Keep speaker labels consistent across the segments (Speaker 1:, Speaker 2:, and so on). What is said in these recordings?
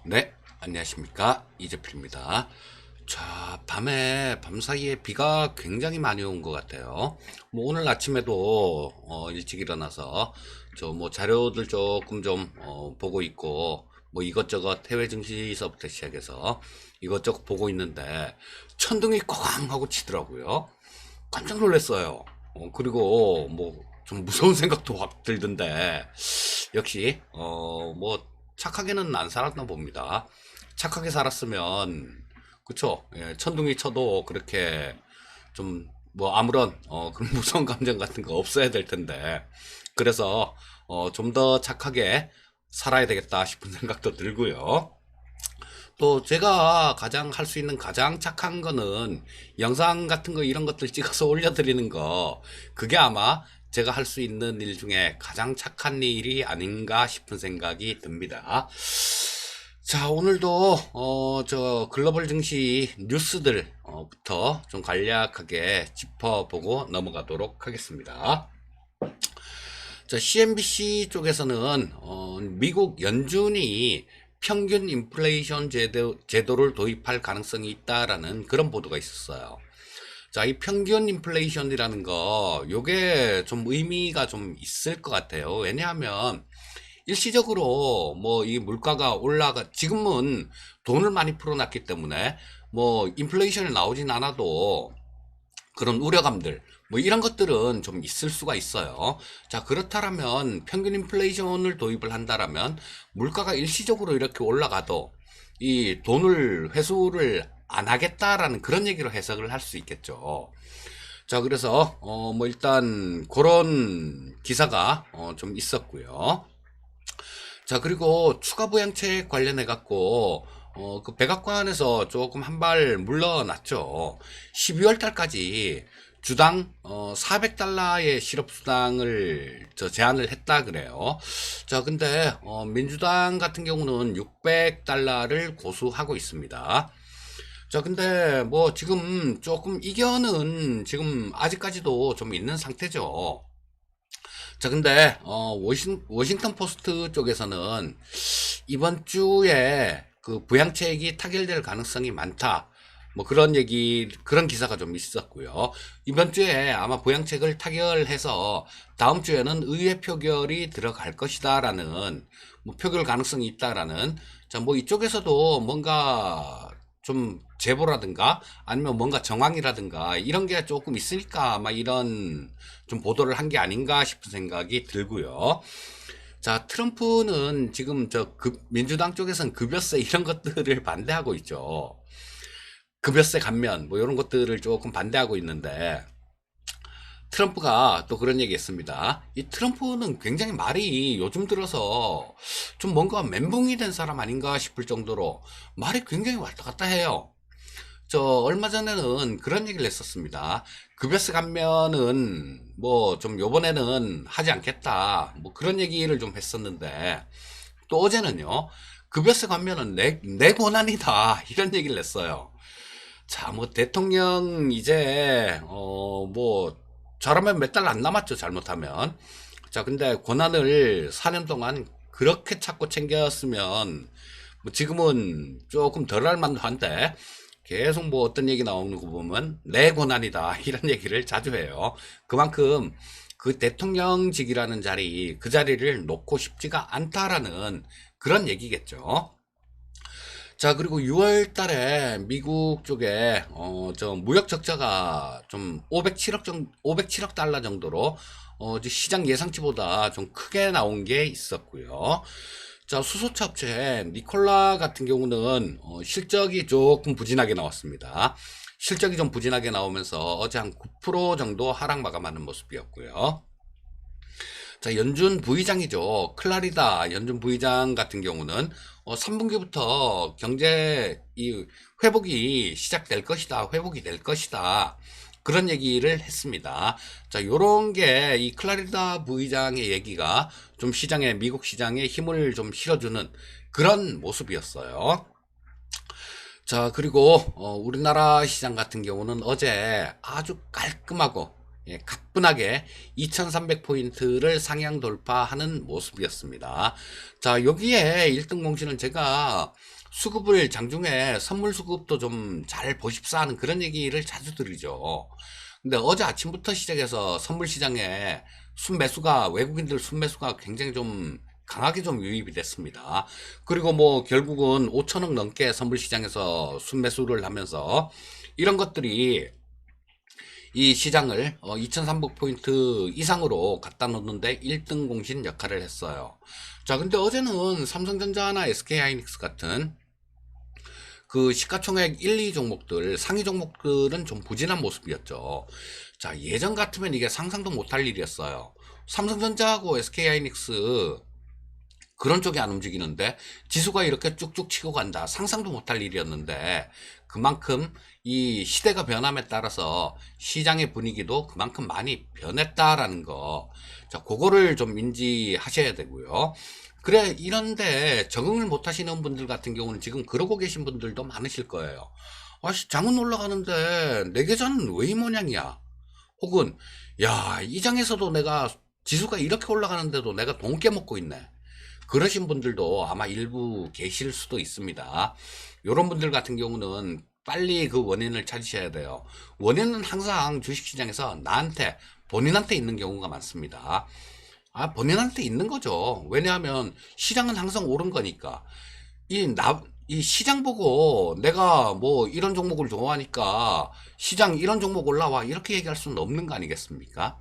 Speaker 1: 네, 안녕하십니까. 이재필입니다. 자, 밤 사이에 비가 굉장히 많이 온 것 같아요. 뭐 오늘 아침에도 일찍 일어나서 저 뭐 자료들 조금 좀 보고 있고 뭐 이것저것 해외 증시서부터 시작해서 이것저것 보고 있는데 천둥이 꽝 하고 치더라고요. 깜짝 놀랐어요. 그리고 뭐 좀 무서운 생각도 확 들던데 역시 뭐 착하게는 안 살았나 봅니다. 착하게 살았으면 그쵸? 예, 천둥이 쳐도 그렇게 좀 뭐 아무런 그런 무서운 감정 같은 거 없어야 될 텐데 그래서 좀 더 착하게 살아야 되겠다 싶은 생각도 들고요. 또 제가 가장 할 수 있는 가장 착한 거는 영상 같은 거 이런 것들 찍어서 올려드리는 거 그게 아마 제가 할 수 있는 일 중에 가장 착한 일이 아닌가 싶은 생각이 듭니다. 자, 오늘도 저 글로벌 증시 뉴스들 부터 좀 간략하게 짚어보고 넘어가도록 하겠습니다. 자, CNBC 쪽에서는 미국 연준이 평균 인플레이션 제도를 도입할 가능성이 있다라는 그런 보도가 있었어요. 자, 이 평균 인플레이션이라는 거, 요게 좀 의미가 좀 있을 것 같아요. 왜냐하면 일시적으로 뭐 이 물가가 지금은 돈을 많이 풀어놨기 때문에 뭐 인플레이션이 나오진 않아도 그런 우려감들 뭐 이런 것들은 좀 있을 수가 있어요. 자, 그렇다면 평균 인플레이션을 도입을 한다라면 물가가 일시적으로 이렇게 올라가도 이 돈을 회수를 안 하겠다라는 그런 얘기로 해석을 할 수 있겠죠. 자, 그래서 뭐 일단 그런 기사가 좀 있었고요. 자, 그리고 추가 부양책 관련해 갖고 그 백악관에서 조금 한 발 물러났죠. 12월 달까지 주당 400달러의 실업수당을 제한을 했다 그래요. 자, 근데 민주당 같은 경우는 600달러를 고수하고 있습니다. 자, 근데 뭐 지금 조금 이견은 지금 아직까지도 좀 있는 상태죠. 자, 근데 워싱턴 포스트 쪽에서는 이번 주에 그 부양책이 타결될 가능성이 많다. 뭐 그런 기사가 좀 있었고요. 이번 주에 아마 부양책을 타결해서 다음 주에는 의회 표결이 들어갈 것이다라는 뭐 표결 가능성이 있다라는 자, 뭐 이쪽에서도 뭔가 좀 제보라든가 아니면 뭔가 정황이라든가 이런 게 조금 있으니까 아마 이런 좀 보도를 한 게 아닌가 싶은 생각이 들고요. 자, 트럼프는 지금 민주당 쪽에서는 급여세 이런 것들을 반대하고 있죠. 급여세 감면 뭐 이런 것들을 조금 반대하고 있는데 트럼프가 또 그런 얘기 했습니다. 이 트럼프는 굉장히 말이 요즘 들어서 좀 뭔가 멘붕이 된 사람 아닌가 싶을 정도로 말이 굉장히 왔다 갔다 해요. 저 얼마 전에는 그런 얘기를 했었습니다. 급여세 감면은 뭐 좀 요번에는 하지 않겠다. 뭐 그런 얘기를 좀 했었는데 또 어제는요. 급여세 감면은 내 권한이다. 이런 얘기를 했어요. 자, 뭐 대통령 이제 뭐 잘하면 몇 달 안 남았죠. 잘못하면. 자, 근데 권한을 4년 동안 그렇게 찾고 챙겼으면 뭐 지금은 조금 덜 할 만도 한데 계속 뭐 어떤 얘기 나오는 거 보면 내 권한이다 이런 얘기를 자주 해요. 그만큼 그 대통령직이라는 자리 그 자리를 놓고 싶지가 않다라는 그런 얘기겠죠. 자, 그리고 6월 달에 미국 쪽에 저 무역 적자가 좀 507억 달러 정도로 이제 시장 예상치보다 좀 크게 나온 게 있었고요. 자, 수소차 업체 니콜라 같은 경우는 실적이 조금 부진하게 나왔습니다. 실적이 좀 부진하게 나오면서 어제 한 9% 정도 하락 마감하는 모습이었고요. 자, 연준 부의장이죠. 클라리다 연준 부의장 같은 경우는 3분기부터 경제 회복이 시작될 것이다. 회복이 될 것이다. 그런 얘기를 했습니다. 자, 요런 게 이 클라리다 부의장의 얘기가 좀 미국 시장에 힘을 좀 실어주는 그런 모습이었어요. 자, 그리고 우리나라 시장 같은 경우는 어제 아주 깔끔하고 예, 가뿐하게 2300포인트를 상향 돌파하는 모습이었습니다. 자, 여기에 1등 공신은 제가 수급을 장중에 선물 수급도 좀 잘 보십사 하는 그런 얘기를 자주 드리죠. 근데 어제 아침부터 시작해서 선물 시장에 순매수가, 외국인들 순매수가 굉장히 좀 강하게 좀 유입이 됐습니다. 그리고 뭐 결국은 5천억 넘게 선물 시장에서 순매수를 하면서 이런 것들이 이 시장을 2300포인트 이상으로 갖다 놓는데 1등 공신 역할을 했어요. 자, 근데 어제는 삼성전자나 SK하이닉스 같은 그 시가총액 1, 2 종목들, 상위 종목들은 좀 부진한 모습이었죠. 자, 예전 같으면 이게 상상도 못할 일이었어요. 삼성전자하고 SK하이닉스 그런 쪽이 안 움직이는데 지수가 이렇게 쭉쭉 치고 간다. 상상도 못할 일이었는데 그만큼 이 시대가 변함에 따라서 시장의 분위기도 그만큼 많이 변했다라는 거. 자, 그거를 좀 인지하셔야 되고요. 그래, 이런데 적응을 못 하시는 분들 같은 경우는 지금 그러고 계신 분들도 많으실 거예요. 아씨, 장은 올라가는데 내 계좌는 왜 이 모양이야? 혹은 야, 이 장에서도 내가 지수가 이렇게 올라가는데도 내가 돈 깨먹고 있네. 그러신 분들도 아마 일부 계실 수도 있습니다. 이런 분들 같은 경우는 빨리 그 원인을 찾으셔야 돼요. 원인은 항상 주식시장에서 본인한테 있는 경우가 많습니다. 본인한테 있는 거죠. 왜냐하면 시장은 항상 오른 거니까. 이 시장 보고 내가 뭐 이런 종목을 좋아하니까 시장 이런 종목 올라와. 이렇게 얘기할 수는 없는 거 아니겠습니까?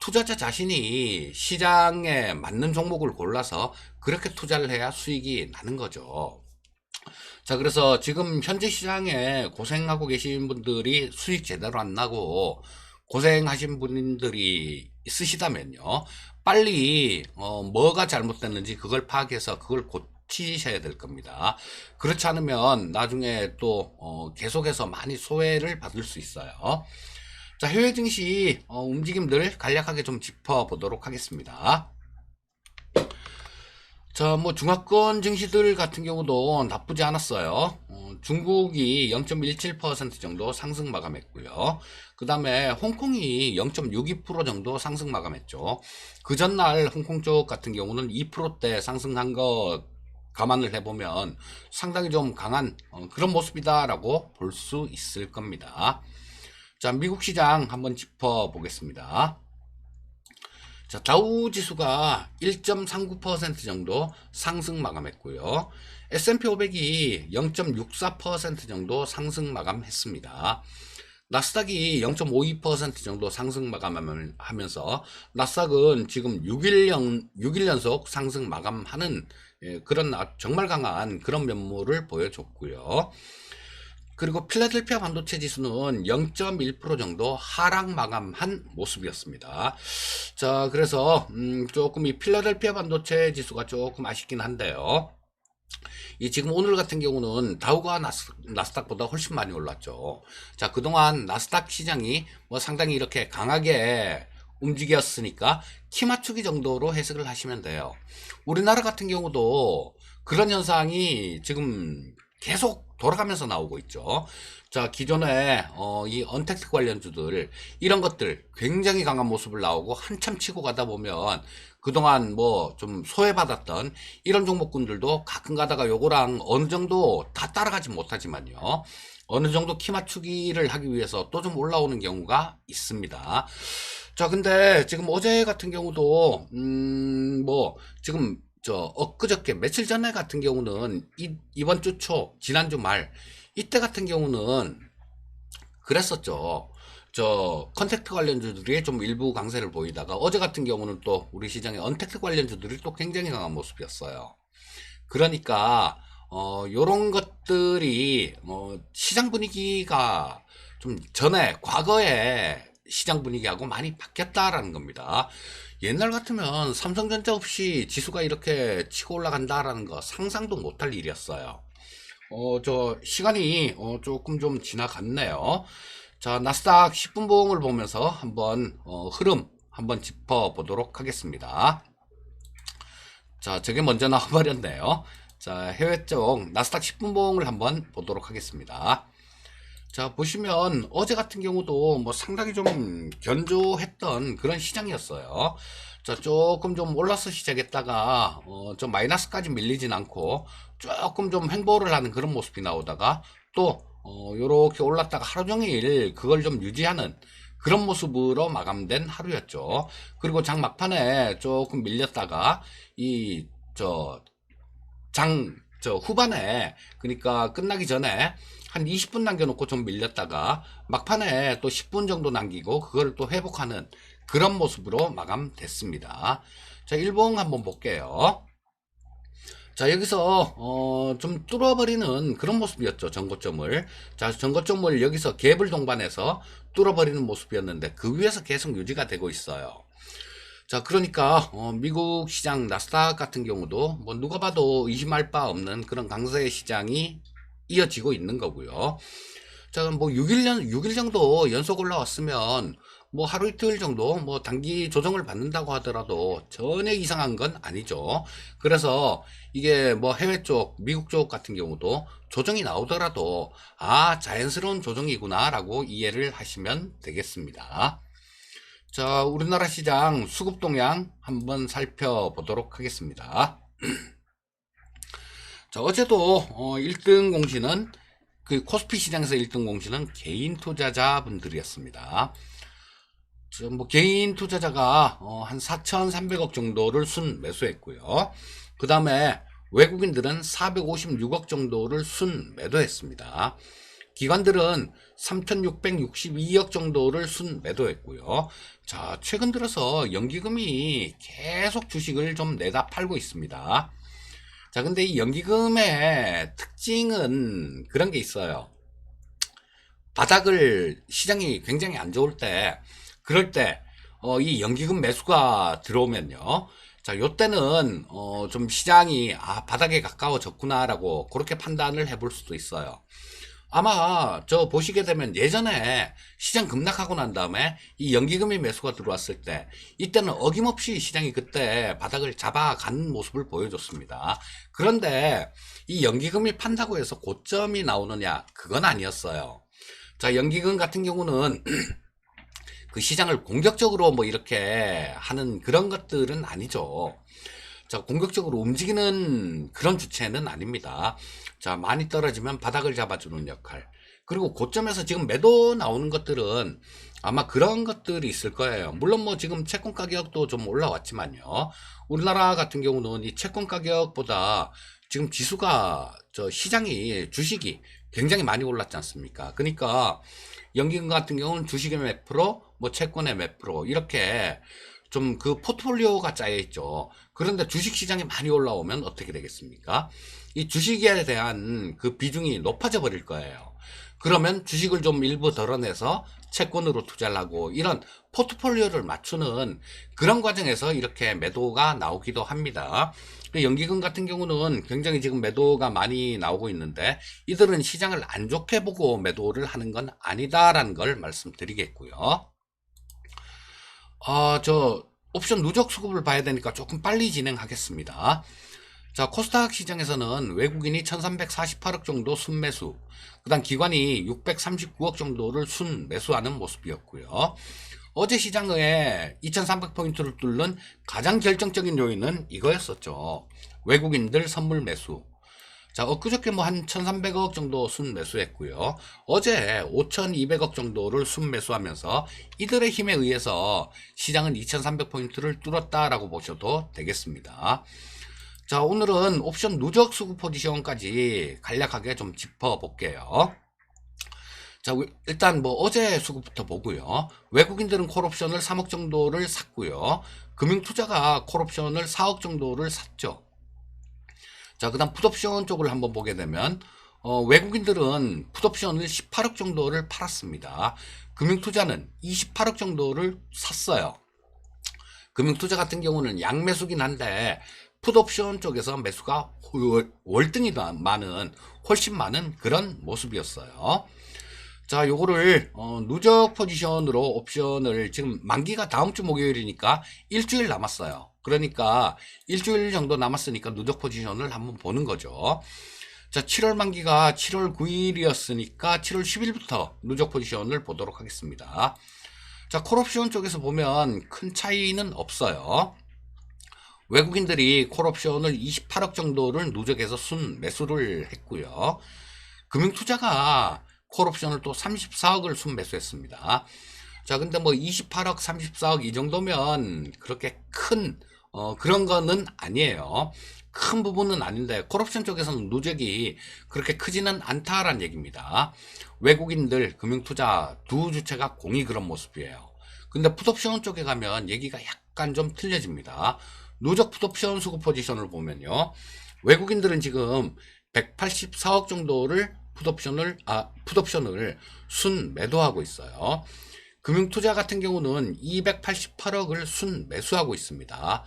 Speaker 1: 투자자 자신이 시장에 맞는 종목을 골라서 그렇게 투자를 해야 수익이 나는 거죠. 자, 그래서 지금 현재 시장에 고생하고 계신 분들이 수익 제대로 안 나고 고생하신 분들이 있으시다면요. 빨리 뭐가 잘못됐는지 그걸 파악해서 그걸 고치셔야 될 겁니다. 그렇지 않으면 나중에 또 계속해서 많이 소외를 받을 수 있어요. 자, 해외 증시 움직임들 간략하게 좀 짚어보도록 하겠습니다. 자, 뭐 중화권 증시들 같은 경우도 나쁘지 않았어요. 중국이 0.17% 정도 상승 마감했고요. 그 다음에 홍콩이 0.62% 정도 상승 마감했죠. 그 전날 홍콩 쪽 같은 경우는 2%대 상승한 거 감안을 해보면 상당히 좀 강한 그런 모습이다라고 볼 수 있을 겁니다. 자, 미국 시장 한번 짚어보겠습니다. 자, 다우 지수가 1.39% 정도 상승 마감했고요. S&P 500이 0.64% 정도 상승 마감했습니다. 나스닥이 0.52% 정도 상승 마감하면서 나스닥은 지금 6일 연속 상승 마감하는 그런 정말 강한 그런 면모를 보여줬고요. 그리고 필라델피아 반도체 지수는 0.1% 정도 하락 마감한 모습이었습니다. 자, 그래서 조금 이 필라델피아 반도체 지수가 조금 아쉽긴 한데요. 이 지금 오늘 같은 경우는 다우가 나스닥보다 훨씬 많이 올랐죠. 자, 그동안 나스닥 시장이 뭐 상당히 이렇게 강하게 움직였으니까 키 맞추기 정도로 해석을 하시면 돼요. 우리나라 같은 경우도 그런 현상이 지금 계속 돌아가면서 나오고 있죠. 자, 기존에 이 언택트 관련주들 이런 것들 굉장히 강한 모습을 나오고 한참 치고 가다 보면 그동안 뭐 좀 소외받았던 이런 종목군들도 가끔 가다가 요거랑 어느 정도 다 따라가지 못하지만요. 어느 정도 키 맞추기를 하기 위해서 또 좀 올라오는 경우가 있습니다. 자, 근데 지금 어제 같은 경우도 뭐 지금 엊그저께 며칠 전에 같은 경우는 이번 주 초 지난주 말 이때 같은 경우는 그랬었죠. 컨택트 관련주들이 좀 일부 강세를 보이다가 어제 같은 경우는 또 우리 시장의 언택트 관련주들이 또 굉장히 강한 모습이었어요. 그러니까 요런 것들이 시장 분위기가 좀 과거에 시장 분위기하고 많이 바뀌었다라는 겁니다. 옛날 같으면 삼성전자 없이 지수가 이렇게 치고 올라간다라는 거 상상도 못할 일이었어요. 시간이 조금 좀 지나갔네요. 자, 나스닥 10분 봉을 보면서 한번 흐름 한번 짚어보도록 하겠습니다. 자, 저게 먼저 나와버렸네요. 자, 해외 쪽 나스닥 10분 봉을 한번 보도록 하겠습니다. 자, 보시면 어제 같은 경우도 뭐 상당히 좀 견조했던 그런 시장이었어요. 자, 조금 좀 올라서 시작했다가 좀 마이너스까지 밀리진 않고 조금 좀 횡보를 하는 그런 모습이 나오다가 또 요렇게 올랐다가 하루 종일 그걸 좀 유지하는 그런 모습으로 마감된 하루였죠. 그리고 장 막판에 조금 밀렸다가 저 후반에, 그러니까 끝나기 전에 한 20분 남겨놓고 좀 밀렸다가 막판에 또 10분 정도 남기고 그걸 또 회복하는 그런 모습으로 마감됐습니다. 자, 일봉 한번 볼게요. 자, 여기서 좀 뚫어버리는 그런 모습이었죠. 전고점을. 자, 전고점을 여기서 갭을 동반해서 뚫어버리는 모습이었는데 그 위에서 계속 유지가 되고 있어요. 자, 그러니까 미국 시장 나스닥 같은 경우도 뭐 누가 봐도 의심할 바 없는 그런 강세 시장이 이어지고 있는 거고요. 자, 뭐 6일 정도 연속 올라왔으면 뭐 하루 이틀 정도 뭐 단기 조정을 받는다고 하더라도 전혀 이상한 건 아니죠. 그래서 이게 뭐 해외 쪽, 미국 쪽 같은 경우도 조정이 나오더라도 아, 자연스러운 조정이구나 라고 이해를 하시면 되겠습니다. 자, 우리나라 시장 수급 동향 한번 살펴보도록 하겠습니다. 자, 어제도 1등 공시는 그 코스피 시장에서 1등 공시는 개인 투자자분들이었습니다. 지금 뭐 개인 투자자가 한 4,300억 정도를 순 매수했고요. 그 다음에 외국인들은 456억 정도를 순 매도했습니다. 기관들은 3,662억 정도를 순 매도했고요. 자, 최근 들어서 연기금이 계속 주식을 좀 내다 팔고 있습니다. 자, 근데 이 연기금의 특징은 그런 게 있어요. 바닥을 시장이 굉장히 안 좋을 때, 그럴 때, 이 연기금 매수가 들어오면요. 자, 요때는, 좀 시장이, 아, 바닥에 가까워졌구나라고 그렇게 판단을 해볼 수도 있어요. 아마 저 보시게 되면 예전에 시장 급락하고 난 다음에 이 연기금이 매수가 들어왔을 때 이때는 어김없이 시장이 그때 바닥을 잡아간 모습을 보여줬습니다. 그런데 이 연기금이 판다고 해서 고점이 나오느냐, 그건 아니었어요. 자, 연기금 같은 경우는 그 시장을 공격적으로 뭐 이렇게 하는 그런 것들은 아니죠. 자, 공격적으로 움직이는 그런 주체는 아닙니다. 자, 많이 떨어지면 바닥을 잡아주는 역할. 그리고 고점에서 지금 매도 나오는 것들은 아마 그런 것들이 있을 거예요. 물론 뭐 지금 채권 가격도 좀 올라왔지만요. 우리나라 같은 경우는 이 채권 가격보다 지금 지수가 시장이 주식이 굉장히 많이 올랐지 않습니까? 그러니까 연기금 같은 경우는 주식의 몇 프로, 뭐 채권의 몇 프로 이렇게 좀 그 포트폴리오가 짜여 있죠. 그런데 주식 시장이 많이 올라오면 어떻게 되겠습니까? 이 주식에 대한 그 비중이 높아져 버릴 거예요. 그러면 주식을 좀 일부 덜어내서 채권으로 투자를 하고 이런 포트폴리오를 맞추는 그런 과정에서 이렇게 매도가 나오기도 합니다. 연기금 같은 경우는 굉장히 지금 매도가 많이 나오고 있는데 이들은 시장을 안 좋게 보고 매도를 하는 건 아니다라는 걸 말씀드리겠고요. 저 옵션 누적 수급을 봐야 되니까 조금 빨리 진행하겠습니다. 자, 코스닥 시장에서는 외국인이 1348억 정도 순매수, 그 다음 기관이 639억 정도를 순매수하는 모습이었고요. 어제 시장에 2300포인트를 뚫는 가장 결정적인 요인은 이거였었죠. 외국인들 선물 매수. 자, 엊그저께 뭐 한 1300억 정도 순매수했고요. 어제 5200억 정도를 순매수하면서 이들의 힘에 의해서 시장은 2300포인트를 뚫었다라고 보셔도 되겠습니다. 자, 오늘은 옵션 누적 수급 포지션까지 간략하게 좀 짚어볼게요. 자, 일단 뭐 어제 수급부터 보고요. 외국인들은 콜옵션을 3억 정도를 샀고요. 금융투자가 콜옵션을 4억 정도를 샀죠. 자, 그 다음 풋옵션 쪽을 한번 보게 되면 외국인들은 풋옵션을 18억 정도를 팔았습니다. 금융투자는 28억 정도를 샀어요. 금융투자 같은 경우는 양매수긴 한데 풋옵션 쪽에서 매수가 월등히 많은, 훨씬 많은 그런 모습이었어요. 자, 요거를 누적 포지션으로 옵션을 지금 만기가 다음 주 목요일이니까 일주일 남았어요. 그러니까 일주일 정도 남았으니까 누적 포지션을 한번 보는 거죠. 자, 7월 만기가 7월 9일이었으니까 7월 10일부터 누적 포지션을 보도록 하겠습니다. 자, 콜옵션 쪽에서 보면 큰 차이는 없어요. 외국인들이 콜옵션을 28억 정도를 누적해서 순 매수를 했고요. 금융투자가 콜옵션을 또 34억을 순 매수했습니다. 자, 근데 뭐 28억, 34억 이 정도면 그렇게 큰 그런 거는 아니에요. 큰 부분은 아닌데 콜옵션 쪽에서는 누적이 그렇게 크지는 않다라는 얘기입니다. 외국인들 금융투자 두 주체가 공이 그런 모습이에요. 근데 풋옵션 쪽에 가면 얘기가 약간 좀 틀려집니다. 누적 풋옵션 수급 포지션을 보면요, 외국인들은 지금 184억 정도를 풋옵션을 순 매도하고 있어요. 금융투자 같은 경우는 288억을 순 매수하고 있습니다.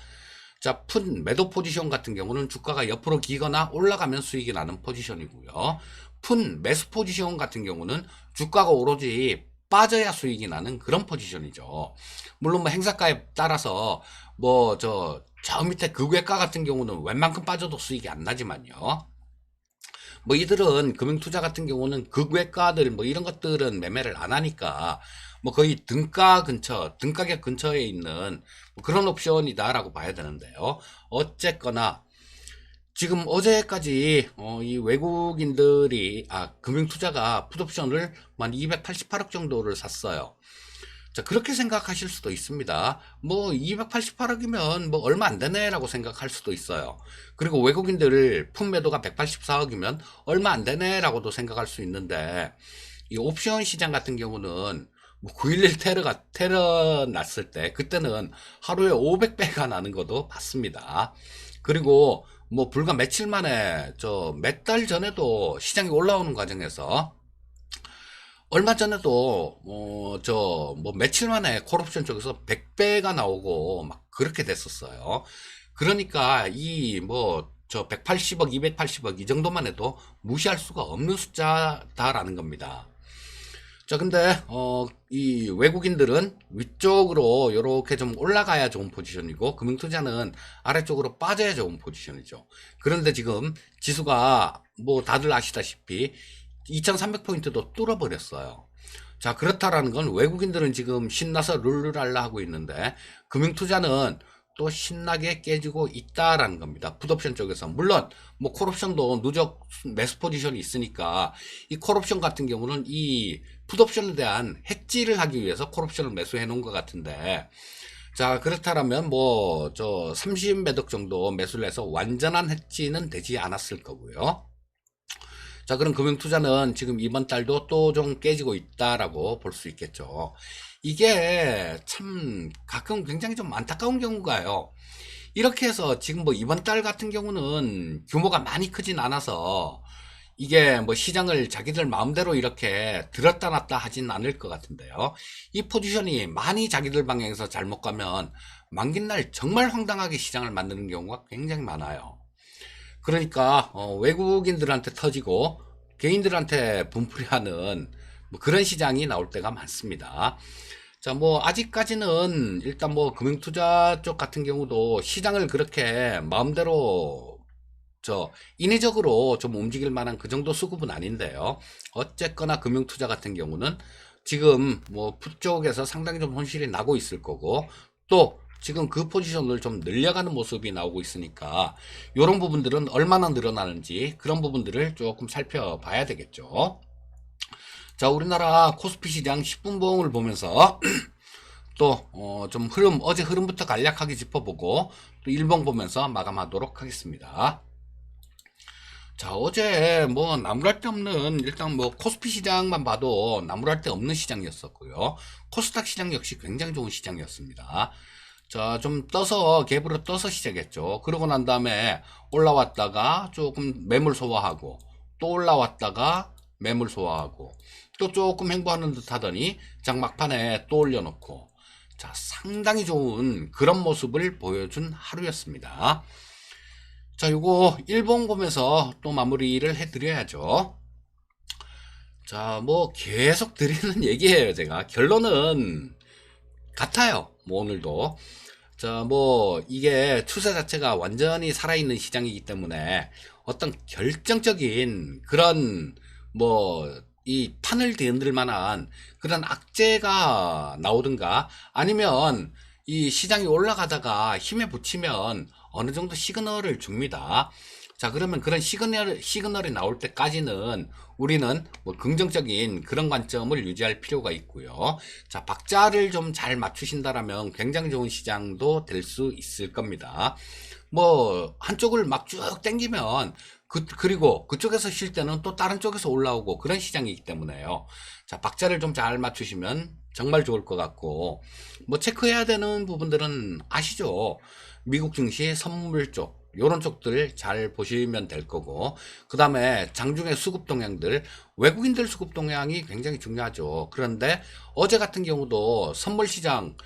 Speaker 1: 자, 풋 매도 포지션 같은 경우는 주가가 옆으로 기거나 올라가면 수익이 나는 포지션이고요. 풋 매수 포지션 같은 경우는 주가가 오로지 빠져야 수익이 나는 그런 포지션이죠. 물론 뭐 행사가에 따라서 뭐 저 밑에 극외가 같은 경우는 웬만큼 빠져도 수익이 안 나지만요. 뭐 이들은 금융투자 같은 경우는 극외가들 뭐 이런 것들은 매매를 안 하니까 뭐 거의 등가격 근처에 있는 뭐 그런 옵션이다라고 봐야 되는데요. 어쨌거나 지금 어제까지 이 외국인들이 금융투자가 풋옵션을 만 288억 정도를 샀어요. 자, 그렇게 생각하실 수도 있습니다. 뭐 288억이면 뭐 얼마 안 되네라고 생각할 수도 있어요. 그리고 외국인들 풋매도가 184억이면 얼마 안 되네라고도 생각할 수 있는데, 이 옵션 시장 같은 경우는 뭐 9.11 테러 났을 때 그때는 하루에 500배가 나는 것도 봤습니다. 그리고 뭐 불과 며칠 만에 몇 달 전에도 시장이 올라오는 과정에서 얼마 전에도 뭐 며칠 만에 콜옵션 쪽에서 100배가 나오고 막 그렇게 됐었어요. 그러니까 이 뭐 180억, 280억 이 정도만 해도 무시할 수가 없는 숫자다라는 겁니다. 자, 근데 이 외국인들은 위쪽으로 이렇게 좀 올라가야 좋은 포지션이고 금융투자는 아래쪽으로 빠져야 좋은 포지션이죠. 그런데 지금 지수가 뭐 다들 아시다시피 2300포인트도 뚫어버렸어요. 자, 그렇다라는 건 외국인들은 지금 신나서 룰루랄라 하고 있는데 금융투자는 또 신나게 깨지고 있다라는 겁니다. 풋옵션 쪽에서. 물론 뭐 콜옵션도 누적 매수 포지션이 있으니까 이 콜옵션 같은 경우는 이 풋옵션에 대한 해지를 하기 위해서 콜옵션을 매수해 놓은 것 같은데, 자, 그렇다면 뭐 30매덕 정도 매수를 해서 완전한 해지는 되지 않았을 거고요. 자, 그럼 금융투자는 지금 이번 달도 또 좀 깨지고 있다라고 볼 수 있겠죠. 이게 참 가끔 굉장히 좀 안타까운 경우가요. 이렇게 해서 지금 뭐 이번 달 같은 경우는 규모가 많이 크진 않아서 이게 뭐 시장을 자기들 마음대로 이렇게 들었다 놨다 하진 않을 것 같은데요. 이 포지션이 많이 자기들 방향에서 잘못 가면 만기날 정말 황당하게 시장을 만드는 경우가 굉장히 많아요. 그러니까 외국인들한테 터지고 개인들한테 분풀이하는 뭐 그런 시장이 나올 때가 많습니다. 자, 뭐 아직까지는 일단 뭐 금융투자 쪽 같은 경우도 시장을 그렇게 마음대로 인위적으로 좀 움직일 만한 그 정도 수급은 아닌데요. 어쨌거나 금융투자 같은 경우는 지금 뭐 풋 쪽에서 상당히 좀 손실이 나고 있을 거고, 또 지금 그 포지션을 좀 늘려가는 모습이 나오고 있으니까 이런 부분들은 얼마나 늘어나는지 그런 부분들을 조금 살펴봐야 되겠죠. 자, 우리나라 코스피 시장 10분 봉을 보면서 또 좀 어제 흐름부터 간략하게 짚어보고 또 일봉 보면서 마감하도록 하겠습니다. 자, 어제 뭐 나무랄 데 없는, 일단 뭐 코스피 시장만 봐도 나무랄 데 없는 시장이었었고요. 코스닥 시장 역시 굉장히 좋은 시장이었습니다. 자, 좀 갭으로 떠서 시작했죠. 그러고 난 다음에 올라왔다가 조금 매물 소화하고, 또 올라왔다가 매물 소화하고, 또 조금 횡보하는 듯 하더니 장막판에 또 올려놓고, 자, 상당히 좋은 그런 모습을 보여준 하루였습니다. 자, 요거 일본 보면서 또 마무리를 해드려야죠. 자, 뭐 계속 드리는 얘기예요. 제가 결론은 같아요. 뭐 오늘도. 자, 뭐 이게 추세 자체가 완전히 살아있는 시장이기 때문에 어떤 결정적인 그런 뭐 이 판을 뒤흔들 만한 그런 악재가 나오든가 아니면 이 시장이 올라가다가 힘에 붙이면 어느 정도 시그널을 줍니다. 자, 그러면 그런 시그널이 나올 때까지는 우리는 뭐 긍정적인 그런 관점을 유지할 필요가 있고요. 자, 박자를 좀 잘 맞추신다라면 굉장히 좋은 시장도 될 수 있을 겁니다. 뭐 한쪽을 막 쭉 당기면 그리고 그쪽에서 쉴 때는 또 다른 쪽에서 올라오고 그런 시장이기 때문에요. 자, 박자를 좀 잘 맞추시면 정말 좋을 것 같고, 뭐 체크해야 되는 부분들은 아시죠? 미국 증시 선물 쪽 요런 쪽들 잘 보시면 될 거고, 그 다음에 장중의 수급 동향들, 외국인들 수급 동향이 굉장히 중요하죠. 그런데 어제 같은 경우도 선물 시장,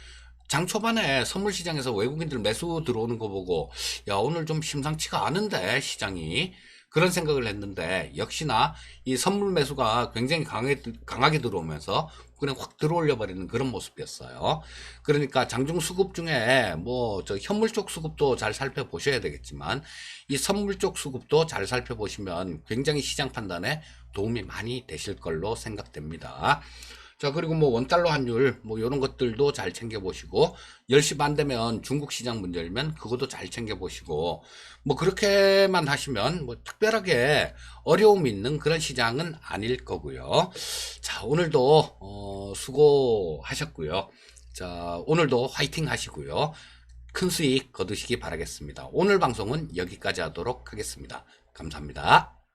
Speaker 1: 장 초반에 선물 시장에서 외국인들 매수 들어오는 거 보고, 야, 오늘 좀 심상치가 않은데 시장이, 그런 생각을 했는데, 역시나 이 선물 매수가 굉장히 강하게 들어오면서 그냥 확 들어올려 버리는 그런 모습이었어요. 그러니까 장중 수급 중에 뭐 저 현물 쪽 수급도 잘 살펴보셔야 되겠지만, 이 선물 쪽 수급도 잘 살펴보시면 굉장히 시장 판단에 도움이 많이 되실 걸로 생각됩니다. 자, 그리고 뭐 원달러 환율 뭐 이런 것들도 잘 챙겨보시고, 10시 반 되면 중국 시장 문 열면 그것도 잘 챙겨보시고, 뭐 그렇게만 하시면 뭐 특별하게 어려움이 있는 그런 시장은 아닐 거고요. 자, 오늘도 수고하셨고요. 자, 오늘도 화이팅 하시고요. 큰 수익 거두시기 바라겠습니다. 오늘 방송은 여기까지 하도록 하겠습니다. 감사합니다.